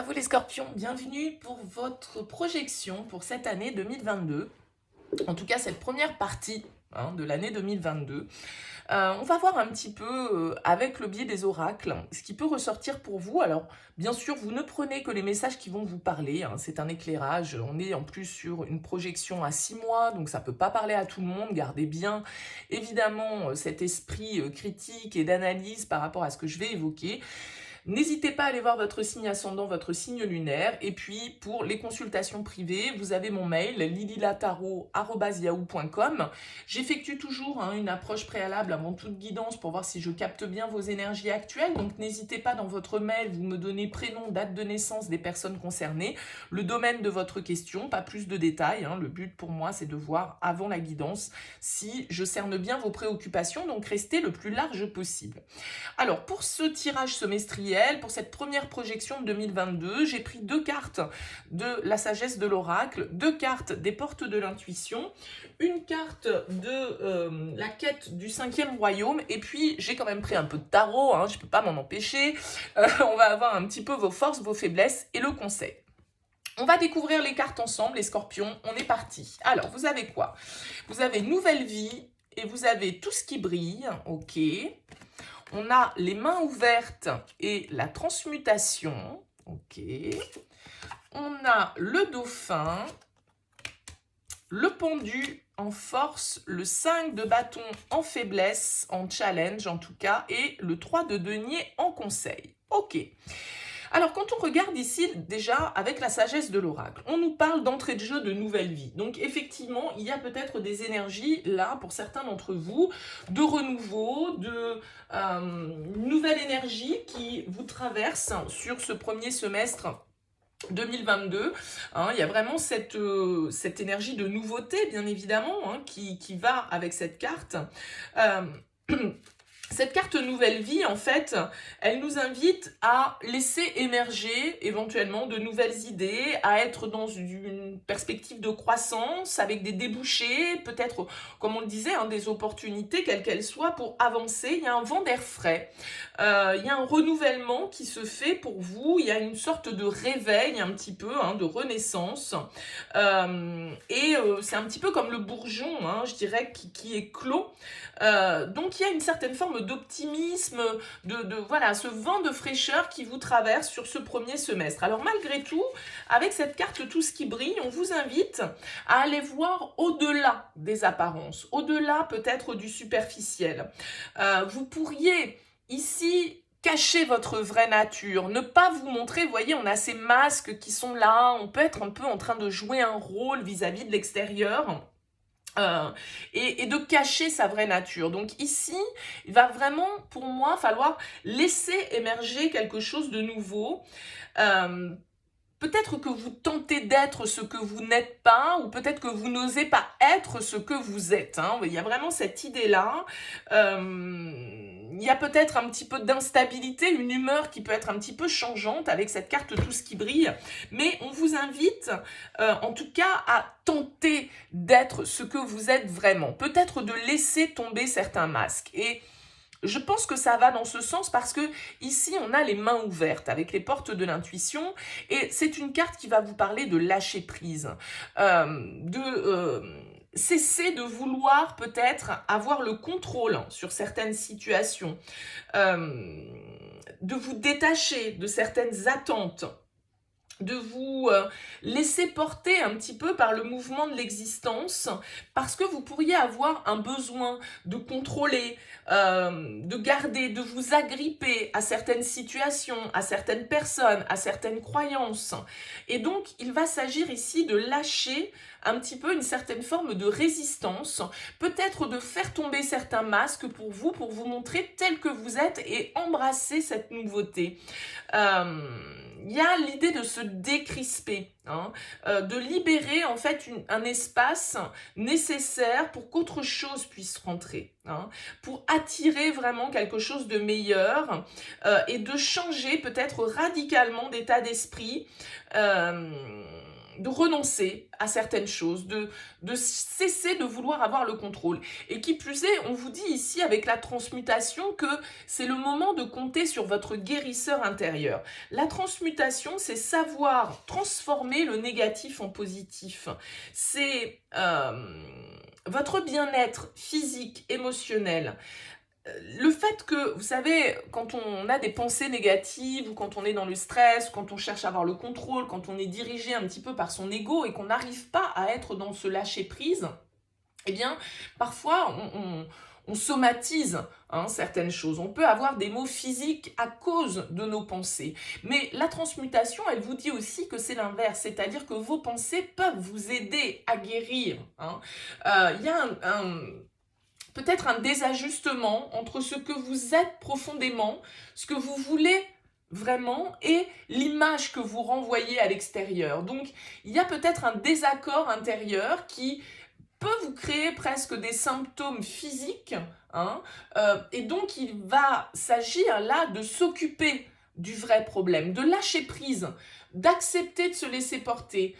vous les scorpions, bienvenue pour votre projection pour cette année 2022. En tout cas, cette première partie de l'année 2022. On va voir un petit peu avec le biais des oracles ce qui peut ressortir pour vous. Alors, bien sûr, vous ne prenez que les messages qui vont vous parler. C'est un éclairage. On est en plus sur une projection à 6 mois, donc ça ne peut pas parler à tout le monde. Gardez bien, évidemment, cet esprit critique et d'analyse par rapport à ce que je vais évoquer. N'hésitez pas à aller voir votre signe ascendant, votre signe lunaire. Et puis, pour les consultations privées, vous avez mon mail, lililataro@yahoo.com. J'effectue toujours une approche préalable avant toute guidance pour voir si je capte bien vos énergies actuelles. Donc, n'hésitez pas dans votre mail, vous me donnez prénom, date de naissance des personnes concernées, le domaine de votre question, pas plus de détails. Le but pour moi, c'est de voir avant la guidance si je cerne bien vos préoccupations. Donc, restez le plus large possible. Alors, pour ce tirage semestriel, pour cette première projection de 2022, j'ai pris 2 cartes de la sagesse de l'oracle, 2 cartes des portes de l'intuition, une carte de la quête du 5e royaume, et puis j'ai quand même pris un peu de tarot, je ne peux pas m'en empêcher. On va avoir un petit peu vos forces, vos faiblesses et le conseil. On va découvrir les cartes ensemble, les scorpions, on est parti. Alors, vous avez quoi? Vous avez nouvelle vie et vous avez tout ce qui brille, ok. On a les mains ouvertes et la transmutation. Ok. On a le dauphin, le pendu en force, le 5 de bâton en faiblesse, en challenge en tout cas, et le 3 de denier en conseil. Ok. Alors, quand on regarde ici, déjà, avec la sagesse de l'oracle, on nous parle d'entrée de jeu de nouvelle vie. Donc, effectivement, il y a peut-être des énergies, là, pour certains d'entre vous, de renouveau, de nouvelle énergie qui vous traverse sur ce premier semestre 2022. Il y a vraiment cette énergie de nouveauté, bien évidemment, qui va avec cette carte. Cette carte nouvelle vie, en fait, elle nous invite à laisser émerger éventuellement de nouvelles idées, à être dans une perspective de croissance, avec des débouchés, peut-être, comme on le disait, des opportunités, quelles qu'elles soient, pour avancer. Il y a un vent d'air frais, il y a un renouvellement qui se fait pour vous, il y a une sorte de réveil, un petit peu, de renaissance. C'est un petit peu comme le bourgeon, je dirais, qui est clos. Donc il y a une certaine forme d'optimisme, voilà, ce vent de fraîcheur qui vous traverse sur ce premier semestre. Alors malgré tout, avec cette carte tout ce qui brille, on vous invite à aller voir au-delà des apparences, au-delà peut-être du superficiel. Vous pourriez ici cacher votre vraie nature, ne pas vous montrer. Vous voyez, on a ces masques qui sont là, on peut être un peu en train de jouer un rôle vis-à-vis de l'extérieur. Et de cacher sa vraie nature. Donc ici, il va vraiment, pour moi, falloir laisser émerger quelque chose de nouveau. Peut-être que vous tentez d'être ce que vous n'êtes pas, ou peut-être que vous n'osez pas être ce que vous êtes. Il y a vraiment cette idée-là. Il y a peut-être un petit peu d'instabilité, une humeur qui peut être un petit peu changeante avec cette carte tout ce qui brille. Mais on vous invite, en tout cas, à tenter d'être ce que vous êtes vraiment. Peut-être de laisser tomber certains masques. Et je pense que ça va dans ce sens parce que ici, on a les mains ouvertes avec les portes de l'intuition et c'est une carte qui va vous parler de lâcher prise, cesser de vouloir peut-être avoir le contrôle sur certaines situations, de vous détacher de certaines attentes, de vous laisser porter un petit peu par le mouvement de l'existence, parce que vous pourriez avoir un besoin de contrôler, de garder, de vous agripper à certaines situations, à certaines personnes, à certaines croyances. Et donc, il va s'agir ici de lâcher un petit peu une certaine forme de résistance, peut-être de faire tomber certains masques pour vous montrer tel que vous êtes et embrasser cette nouveauté. Il y a l'idée de se décrisper, de libérer en fait un espace nécessaire pour qu'autre chose puisse rentrer, pour attirer vraiment quelque chose de meilleur et de changer peut-être radicalement d'état d'esprit. de renoncer à certaines choses, de cesser de vouloir avoir le contrôle. Et qui plus est, on vous dit ici avec la transmutation que c'est le moment de compter sur votre guérisseur intérieur. La transmutation, c'est savoir transformer le négatif en positif. C'est votre bien-être physique, émotionnel. Le fait que, vous savez, quand on a des pensées négatives, ou quand on est dans le stress, quand on cherche à avoir le contrôle, quand on est dirigé un petit peu par son ego et qu'on n'arrive pas à être dans ce lâcher-prise, eh bien, parfois, on somatise certaines choses. On peut avoir des maux physiques à cause de nos pensées. Mais la transmutation, elle vous dit aussi que c'est l'inverse, c'est-à-dire que vos pensées peuvent vous aider à guérir. Il y a peut-être un désajustement entre ce que vous êtes profondément, ce que vous voulez vraiment et l'image que vous renvoyez à l'extérieur. Donc, il y a peut-être un désaccord intérieur qui peut vous créer presque des symptômes physiques, et donc il va s'agir là de s'occuper du vrai problème, de lâcher prise, d'accepter de se laisser porter,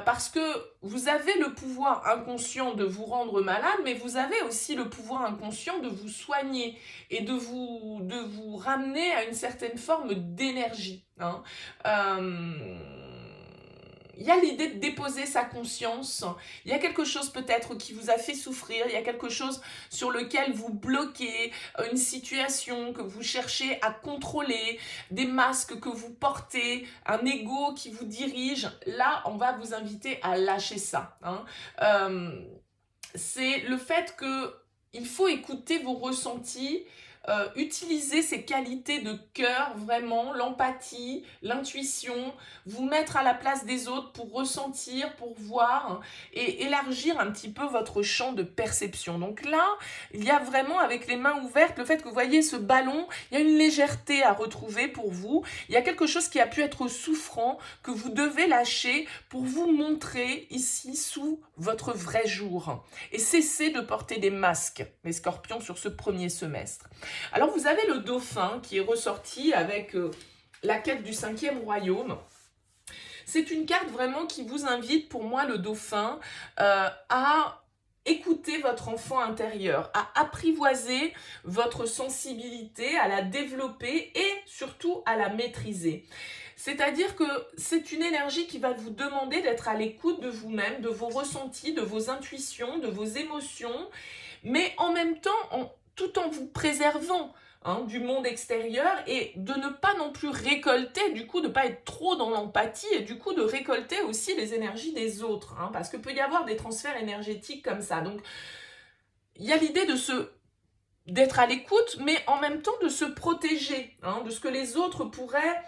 parce que vous avez le pouvoir inconscient de vous rendre malade, mais vous avez aussi le pouvoir inconscient de vous soigner et de vous ramener à une certaine forme d'énergie. Il y a l'idée de déposer sa conscience, il y a quelque chose peut-être qui vous a fait souffrir, il y a quelque chose sur lequel vous bloquez, une situation que vous cherchez à contrôler, des masques que vous portez, un ego qui vous dirige. Là, on va vous inviter à lâcher ça. C'est le fait qu'il faut écouter vos ressentis, utiliser ces qualités de cœur, vraiment, l'empathie, l'intuition, vous mettre à la place des autres pour ressentir, pour voir et élargir un petit peu votre champ de perception. Donc là, il y a vraiment, avec les mains ouvertes, le fait que vous voyez ce ballon, il y a une légèreté à retrouver pour vous. Il y a quelque chose qui a pu être souffrant, que vous devez lâcher pour vous montrer ici sous votre vrai jour. Et cesser de porter des masques, les scorpions, sur ce premier semestre. Alors vous avez le dauphin qui est ressorti avec la quête du 5e royaume. C'est une carte vraiment qui vous invite, pour moi, le dauphin, à écouter votre enfant intérieur, à apprivoiser votre sensibilité, à la développer et surtout à la maîtriser. C'est-à-dire que c'est une énergie qui va vous demander d'être à l'écoute de vous-même, de vos ressentis, de vos intuitions, de vos émotions, mais en même temps, tout en vous préservant du monde extérieur et de ne pas non plus récolter, du coup de ne pas être trop dans l'empathie et du coup de récolter aussi les énergies des autres, parce que peut y avoir des transferts énergétiques comme ça. Donc il y a l'idée d'être à l'écoute, mais en même temps de se protéger de ce que les autres pourraient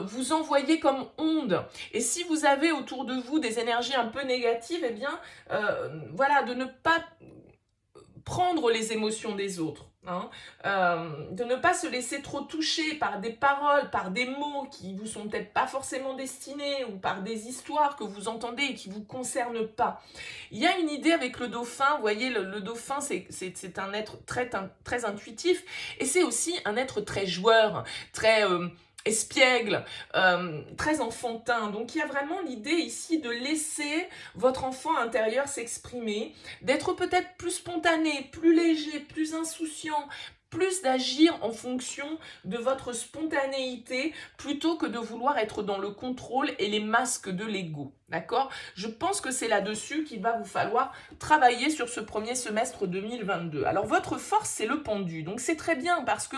vous envoyer comme onde. Et si vous avez autour de vous des énergies un peu négatives, eh bien, voilà, de ne pas prendre les émotions des autres, de ne pas se laisser trop toucher par des paroles, par des mots qui vous sont peut-être pas forcément destinés, ou par des histoires que vous entendez et qui vous concernent pas. Il y a une idée avec le dauphin, vous voyez, le dauphin c'est un être très intuitif, et c'est aussi un être très joueur, très espiègle, très enfantin. Donc il y a vraiment l'idée ici de laisser votre enfant intérieur s'exprimer, d'être peut-être plus spontané, plus léger, plus insouciant, plus d'agir en fonction de votre spontanéité plutôt que de vouloir être dans le contrôle et les masques de l'ego. D'accord ? Je pense que c'est là-dessus qu'il va vous falloir travailler sur ce premier semestre 2022. Alors votre force, c'est le pendu. Donc c'est très bien parce que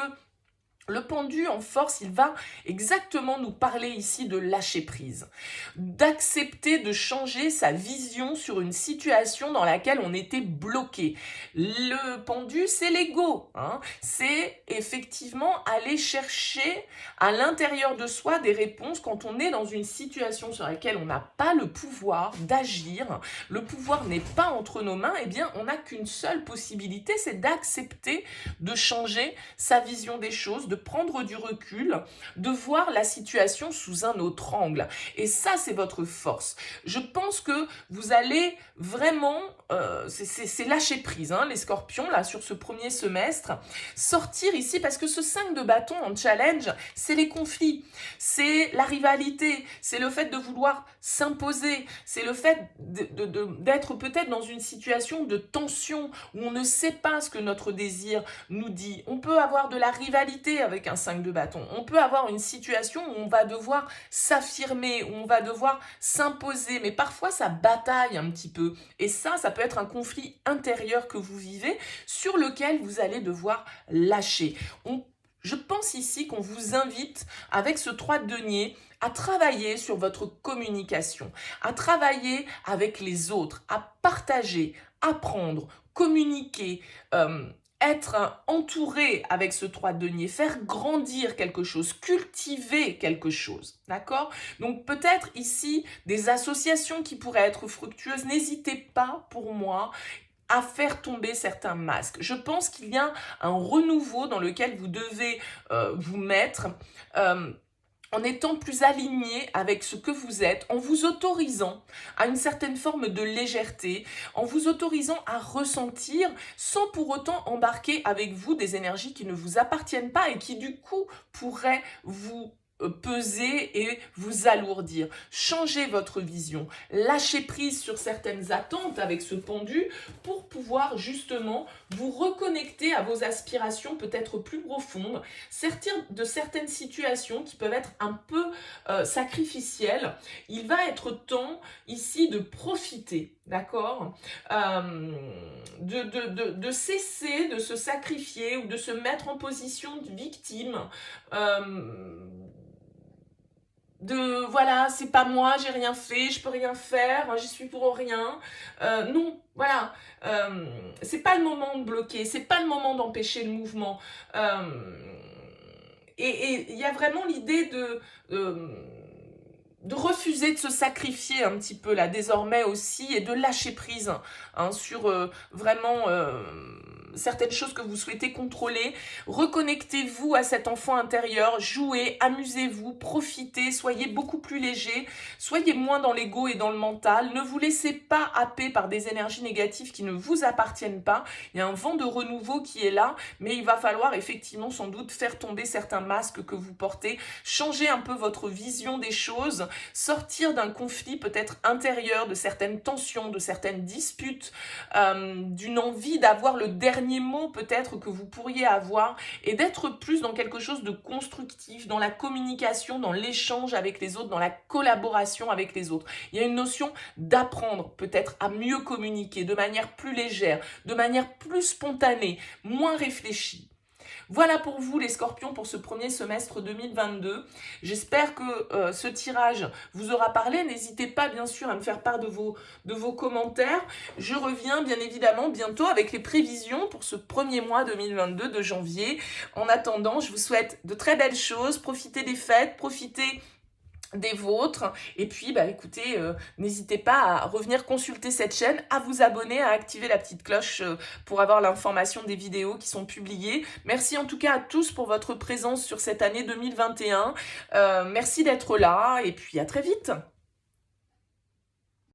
le pendu en force, il va exactement nous parler ici de lâcher prise, d'accepter de changer sa vision sur une situation dans laquelle on était bloqué. Le pendu, c'est l'ego, c'est effectivement aller chercher à l'intérieur de soi des réponses quand on est dans une situation sur laquelle on n'a pas le pouvoir d'agir, le pouvoir n'est pas entre nos mains, eh bien on n'a qu'une seule possibilité, c'est d'accepter de changer sa vision des choses, de prendre du recul, de voir la situation sous un autre angle. Et ça, c'est votre force. Je pense que vous allez vraiment, c'est lâcher prise, hein, les scorpions, là, sur ce premier semestre. Sortir ici, parce que ce 5 de bâton en challenge, c'est les conflits, c'est la rivalité, c'est le fait de vouloir s'imposer, c'est le fait d'être peut-être dans une situation de tension où on ne sait pas ce que notre désir nous dit. On peut avoir de la rivalité avec un 5 de bâton. On peut avoir une situation où on va devoir s'affirmer, où on va devoir s'imposer, mais parfois ça bataille un petit peu. Et ça peut être un conflit intérieur que vous vivez sur lequel vous allez devoir lâcher. Je pense ici qu'on vous invite, avec ce 3 de denier, à travailler sur votre communication, à travailler avec les autres, à partager, apprendre, communiquer, être entouré avec ce 3 de denier, faire grandir quelque chose, cultiver quelque chose, d'accord? Donc peut-être ici des associations qui pourraient être fructueuses, n'hésitez pas pour moi à faire tomber certains masques. Je pense qu'il y a un renouveau dans lequel vous devez vous mettre en étant plus aligné avec ce que vous êtes, en vous autorisant à une certaine forme de légèreté, en vous autorisant à ressentir sans pour autant embarquer avec vous des énergies qui ne vous appartiennent pas et qui du coup pourraient vous peser et vous alourdir. Changez votre vision, lâchez prise sur certaines attentes avec ce pendu pour pouvoir justement vous reconnecter à vos aspirations peut-être plus profondes, sortir de certaines situations qui peuvent être un peu sacrificielles. Il va être temps ici de profiter, d'accord, de cesser de se sacrifier ou de se mettre en position de victime, voilà, c'est pas moi, j'ai rien fait, je peux rien faire, j'y suis pour rien. Non, voilà, c'est pas le moment de bloquer, c'est pas le moment d'empêcher le mouvement. Et il y a vraiment l'idée de refuser de se sacrifier un petit peu là désormais aussi et de lâcher prise hein, sur vraiment certaines choses que vous souhaitez contrôler. Reconnectez-vous à cet enfant intérieur, jouez, amusez-vous, profitez, soyez beaucoup plus léger, soyez moins dans l'ego et dans le mental, ne vous laissez pas happer par des énergies négatives qui ne vous appartiennent pas. Il y a un vent de renouveau qui est là, mais il va falloir effectivement sans doute faire tomber certains masques que vous portez, changer un peu votre vision des choses, sortir d'un conflit peut-être intérieur, de certaines tensions, de certaines disputes, d'une envie d'avoir le dernier mot peut-être que vous pourriez avoir et d'être plus dans quelque chose de constructif, dans la communication, dans l'échange avec les autres, dans la collaboration avec les autres. Il y a une notion d'apprendre peut-être à mieux communiquer de manière plus légère, de manière plus spontanée, moins réfléchie. Voilà pour vous les scorpions pour ce premier semestre 2022. J'espère que ce tirage vous aura parlé. N'hésitez pas bien sûr à me faire part de vos commentaires. Je reviens bien évidemment bientôt avec les prévisions pour ce premier mois 2022 de janvier. En attendant, je vous souhaite de très belles choses. Profitez des fêtes, profitez des vôtres et puis écoutez, n'hésitez pas à revenir consulter cette chaîne, à vous abonner, à activer la petite cloche pour avoir l'information des vidéos qui sont publiées. Merci en tout cas à tous pour votre présence sur cette année 2021. Merci d'être là et puis à très vite.